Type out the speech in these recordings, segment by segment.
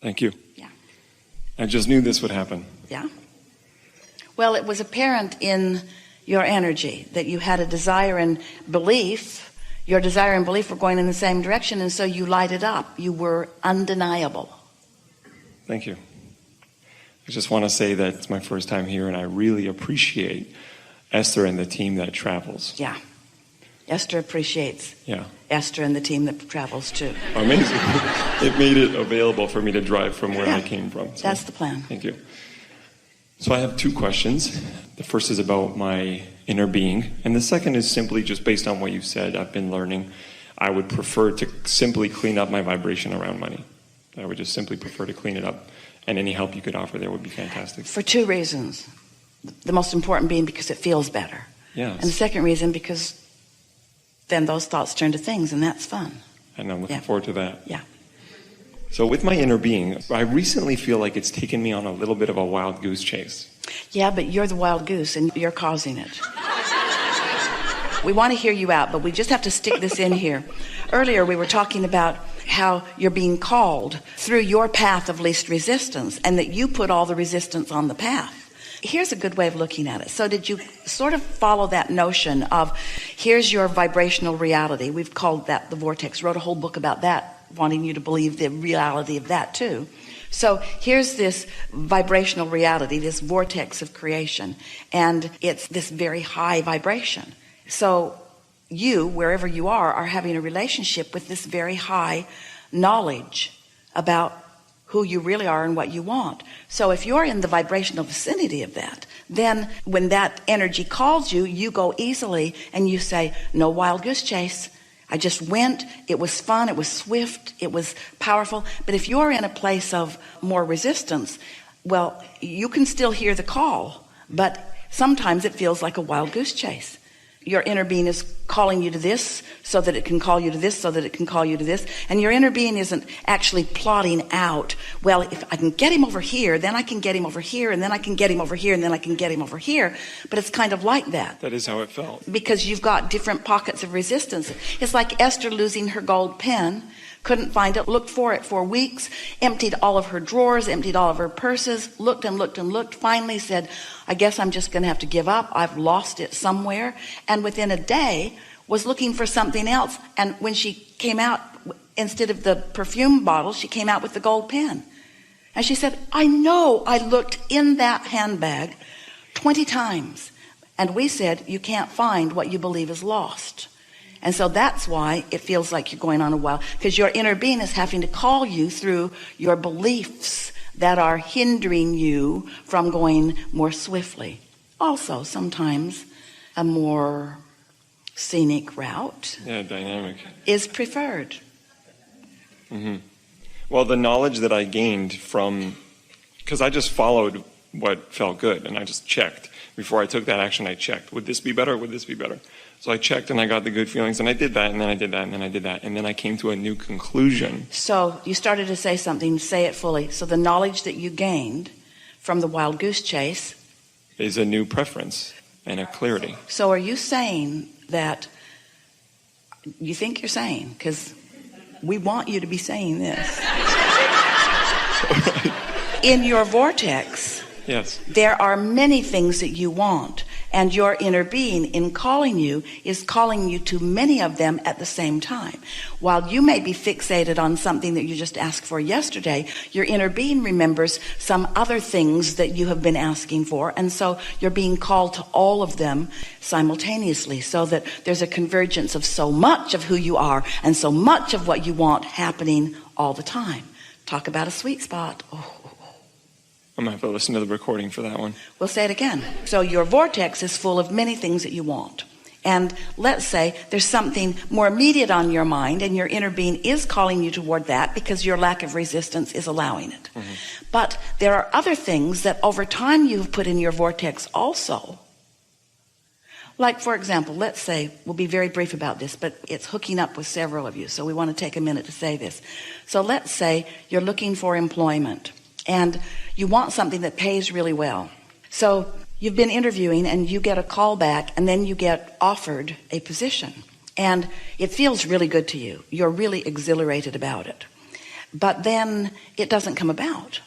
Thank you. Yeah. I just knew this would happen. Yeah. Well, it was apparent in your energy that you had a desire and belief. Your desire and belief were going in the same direction, and so you lighted up. You were undeniable. Thank you. I just want to say that it's my first time here, and I really appreciate Esther and the team that travels. Yeah. Esther appreciates Esther and the team that travels too. Amazing. It made it available for me to drive from where I came from. So, that's the plan. Thank you. So I have two questions. The first is about my inner being, and the second is simply just based on what you said. I've been learning. I would prefer to simply clean up my vibration around money. I would just simply prefer to clean it up, and any help you could offer there would be fantastic. For two reasons. The most important being because it feels better. Yes. And the second reason because then those thoughts turn to things, and that's fun. And I'm looking forward to that. Yeah. So with my inner being, I recently feel like it's taken me on a little bit of a wild goose chase. Yeah, but you're the wild goose, and you're causing it. We want to hear you out, but we just have to stick this in here. Earlier, we were talking about how you're being called through your path of least resistance, and that you put all the resistance on the path. Here's a good way of looking at it. So did you sort of follow that notion of, here's your vibrational reality? We've called that the vortex. Wrote a whole book about that, wanting you to believe the reality of that too. So here's this vibrational reality, this vortex of creation, and it's this very high vibration. So you, wherever you are having a relationship with this very high knowledge about who you really are and what you want. So if you're in the vibrational vicinity of that, then when that energy calls you, you go easily and you say, no wild goose chase. I just went. It was fun. It was swift. It was powerful. But if you're in a place of more resistance, well, you can still hear the call, but sometimes it feels like a wild goose chase. Your inner being is calling you to this so that it can call you to this, so that it can call you to this. And your inner being isn't actually plotting out, well, if I can get him over here, then I can get him over here, and then I can get him over here, and then I can get him over here. But it's kind of like that. That is how it felt. Because you've got different pockets of resistance. It's like Esther losing her gold pen. Couldn't find it, looked for it for weeks, emptied all of her drawers, emptied all of her purses, looked and looked and looked, finally said, I guess I'm just going to have to give up. I've lost it somewhere. And within a day was looking for something else. And when she came out, instead of the perfume bottle, she came out with the gold pen. And she said, I know I looked in that handbag 20 times. And we said, you can't find what you believe is lost. And so that's why it feels like you're going on a while, because your inner being is having to call you through your beliefs that are hindering you from going more swiftly. Also, sometimes a more scenic route dynamic is preferred. Mm-hmm. Well, the knowledge that I gained from, because I just followed what felt good, and I just checked. Before I took that action, I checked. Would this be better? Would this be better? So I checked and I got the good feelings, and I did that, and then I did that, and then I did that, and then I came to a new conclusion. So you started to say something, say it fully. So the knowledge that you gained from the wild goose chase is a new preference and a clarity. So are you saying that, you think you're saying, because we want you to be saying this. In your vortex, yes, there are many things that you want, and your inner being, in calling you, is calling you to many of them at the same time. While you may be fixated on something that you just asked for yesterday, your inner being remembers some other things that you have been asking for, and so you're being called to all of them simultaneously, so that there's a convergence of so much of who you are and so much of what you want happening all the time. Talk about a sweet spot. I'm going to have to listen to the recording for that one. We'll say it again. So your vortex is full of many things that you want. And let's say there's something more immediate on your mind, and your inner being is calling you toward that because your lack of resistance is allowing it. Mm-hmm. But there are other things that over time you've put in your vortex also. Like, for example, let's say, we'll be very brief about this, but it's hooking up with several of you, so we want to take a minute to say this. So let's say you're looking for employment, and you want something that pays really well. So you've been interviewing and you get a call back, and then you get offered a position, and it feels really good to you. You're really exhilarated about it. but then it doesn't come about.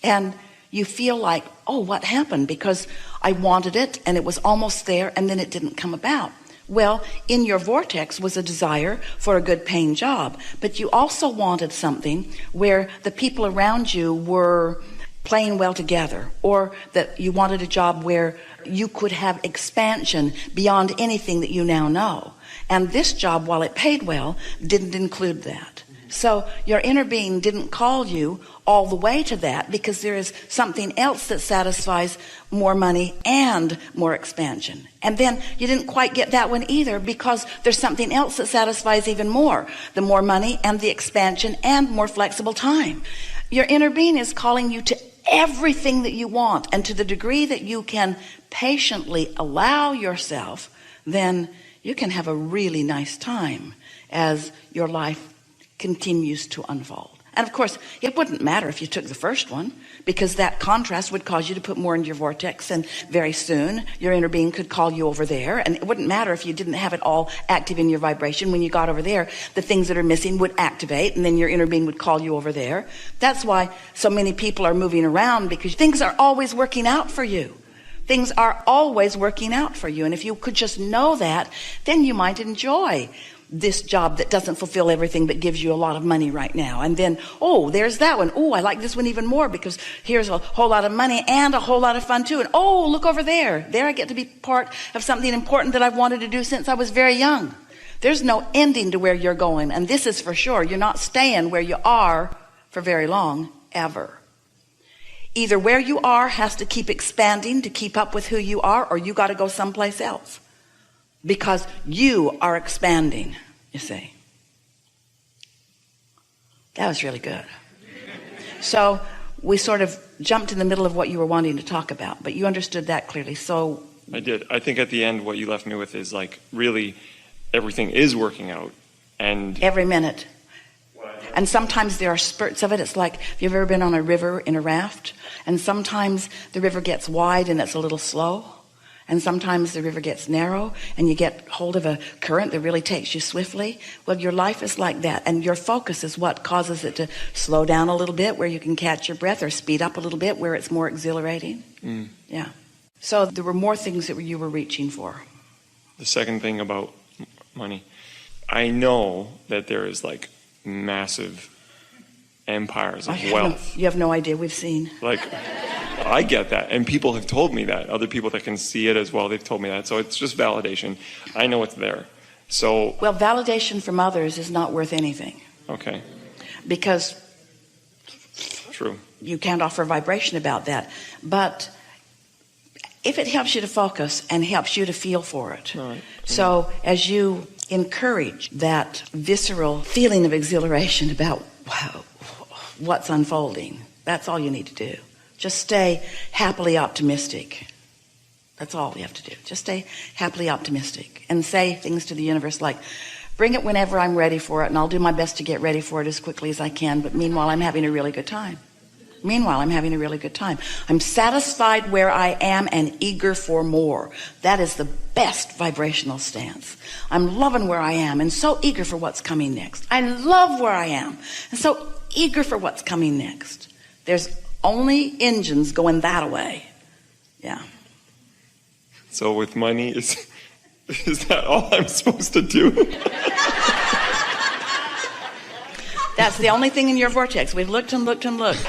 And you feel like, oh, what happened? Because I wanted it and it was almost there and then it didn't come about. Well, in your vortex was a desire for a good paying job, but you also wanted something where the people around you were playing well together, or that you wanted a job where you could have expansion beyond anything that you now know. And this job, while it paid well, didn't include that. So your inner being didn't call you all the way to that, because there is something else that satisfies more money and more expansion. And then you didn't quite get that one either, because there's something else that satisfies even more, the more money and the expansion and more flexible time. Your inner being is calling you to everything that you want, and to the degree that you can patiently allow yourself, then you can have a really nice time as your life continues to unfold. And of course, it wouldn't matter if you took the first one, because that contrast would cause you to put more into your vortex, and very soon your inner being could call you over there. And it wouldn't matter if you didn't have it all active in your vibration. When you got over there, the things that are missing would activate, and then your inner being would call you over there. That's why so many people are moving around, because things are always working out for you. Things are always working out for you. And if you could just know that, then you might enjoy this job that doesn't fulfill everything but gives you a lot of money right now. And then, oh, there's that one. Oh, I like this one even more, because here's a whole lot of money and a whole lot of fun too. And oh, look over there. There I get to be part of something important that I've wanted to do since I was very young. There's no ending to where you're going. And this is for sure. You're not staying where you are for very long, ever. Either where you are has to keep expanding to keep up with who you are, or you got to go someplace else. Because you are expanding, you see. That was really good. So we sort of jumped in the middle of what you were wanting to talk about, but you understood that clearly. So I did. I think at the end what you left me with is like, really everything is working out, and every minute. And sometimes there are spurts of it. It's like, have you ever been on a river in a raft? And sometimes the river gets wide and it's a little slow. And sometimes the river gets narrow and you get hold of a current that really takes you swiftly. Well, your life is like that. And your focus is what causes it to slow down a little bit where you can catch your breath, or speed up a little bit where it's more exhilarating. Yeah. So there were more things that you were reaching for. The second thing about money, I know that there is like massive empires of wealth. You have no idea. We've seen. Like, I get that, and people have told me that. Other people that can see it as well, they've told me that. So it's just validation. I know it's there. So, well, validation from others is not worth anything. Okay. Because true, you can't offer vibration about that. But if it helps you to focus and helps you to feel for it. Right. So as you encourage that visceral feeling of exhilaration about, wow, what's unfolding, that's all you need to do. Just stay happily optimistic. That's all you have to do. Just stay happily optimistic and say things to the universe like, bring it whenever I'm ready for it, and I'll do my best to get ready for it as quickly as I can, but meanwhile I'm having a really good time. I'm satisfied where I am and eager for more. That is the best vibrational stance. I'm loving where I am and so eager for what's coming next. I love where I am and so eager for what's coming next. There's only engines going that way. Yeah. So with money, is that all I'm supposed to do? That's the only thing in your vortex. We've looked and looked and looked.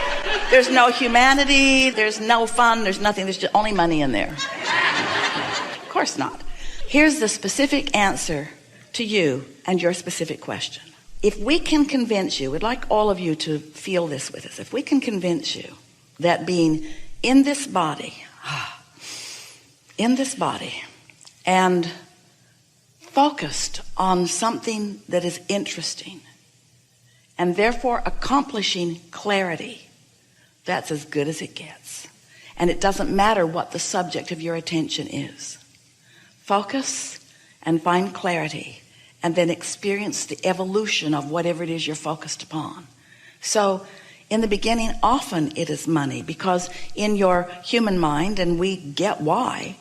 There's no humanity, there's no fun, there's nothing, there's just only money in there. Of course not. Here's the specific answer to you and your specific question. If we can convince you, we'd like all of you to feel this with us. If we can convince you that being in this body, and focused on something that is interesting, and therefore accomplishing clarity, that's as good as it gets. And it doesn't matter what the subject of your attention is. Focus and find clarity, and then experience the evolution of whatever it is you're focused upon. So in the beginning, often it is money, because in your human mind, and we get why,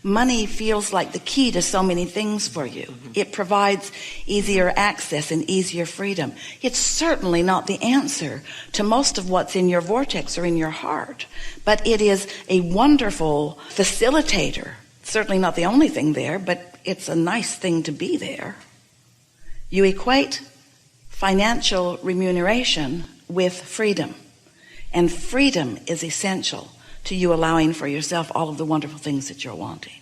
money feels like the key to so many things for you. It provides easier access and easier freedom. It's certainly not the answer to most of what's in your vortex or in your heart, but it is a wonderful facilitator. Certainly not the only thing there, but it's a nice thing to be there. You equate financial remuneration with freedom, and freedom is essential to you allowing for yourself all of the wonderful things that you're wanting.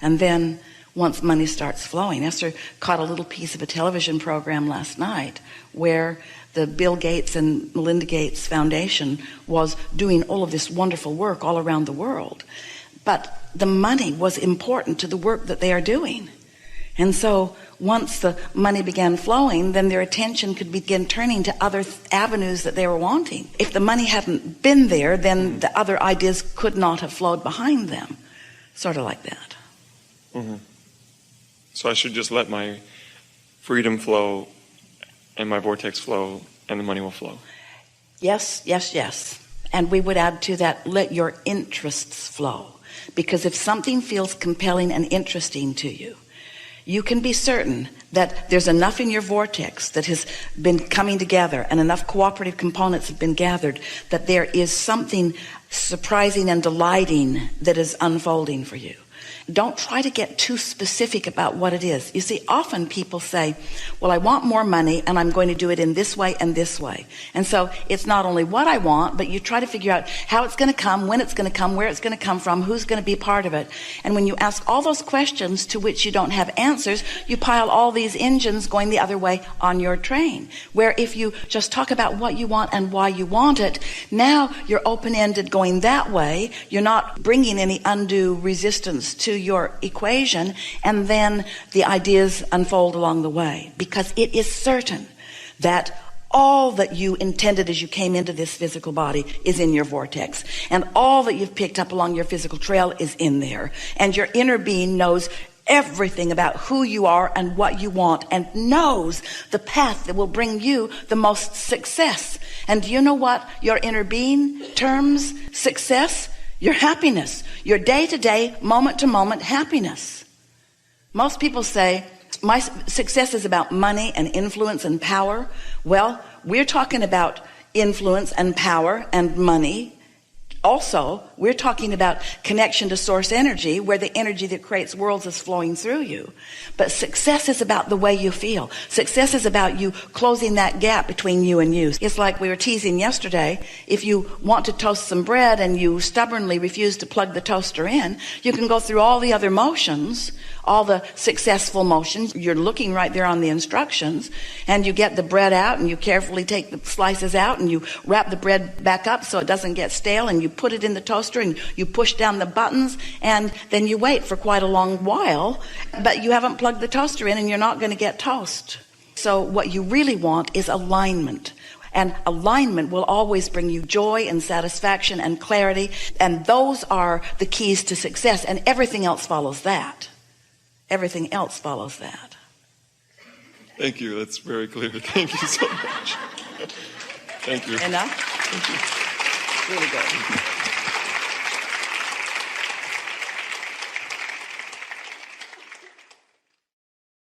And then once money starts flowing, Esther caught a little piece of a television program last night where the Bill Gates and Melinda Gates Foundation was doing all of this wonderful work all around the world. But the money was important to the work that they are doing. And so once the money began flowing, then their attention could begin turning to other avenues that they were wanting. If the money hadn't been there, then the other ideas could not have flowed behind them. Sort of like that. Mm-hmm. So I should just let my freedom flow and my vortex flow, and the money will flow. Yes, yes, yes. And we would add to that, let your interests flow. Because if something feels compelling and interesting to you, you can be certain that there's enough in your vortex that has been coming together and enough cooperative components have been gathered that there is something surprising and delighting that is unfolding for you. Don't try to get too specific about what it is. You see, often people say, well, I want more money and I'm going to do it in this way and this way. And so it's not only what I want, but you try to figure out how it's going to come, when it's going to come, where it's going to come from, who's going to be part of it. And when you ask all those questions to which you don't have answers, you pile all these engines going the other way on your train. Where if you just talk about what you want and why you want it, now you're open-ended going that way. You're not bringing any undue resistance to your equation, and then the ideas unfold along the way, because it is certain that all that you intended as you came into this physical body is in your vortex, and all that you've picked up along your physical trail is in there, and your inner being knows everything about who you are and what you want, and knows the path that will bring you the most success. And do you know what your inner being terms success? Your happiness, your day-to-day, moment-to-moment happiness. Most people say, my success is about money and influence and power. Well, we're talking about influence and power and money. Also, we're talking about connection to source energy, where the energy that creates worlds is flowing through you. But success is about the way you feel. Success is about you closing that gap between you and you. It's like we were teasing yesterday. If you want to toast some bread and you stubbornly refuse to plug the toaster in, you can go through all the other motions, all the successful motions. You're looking right there on the instructions, and you get the bread out and you carefully take the slices out and you wrap the bread back up so it doesn't get stale, and you put it in the toaster and you push down the buttons, and then you wait for quite a long while, but you haven't plugged the toaster in and you're not going to get toast. So what you really want is alignment. And alignment will always bring you joy and satisfaction and clarity, and those are the keys to success, and everything else follows that. Everything else follows that. Thank you. That's very clear. Thank you so much. Thank you. Enough? Thank you. Really good.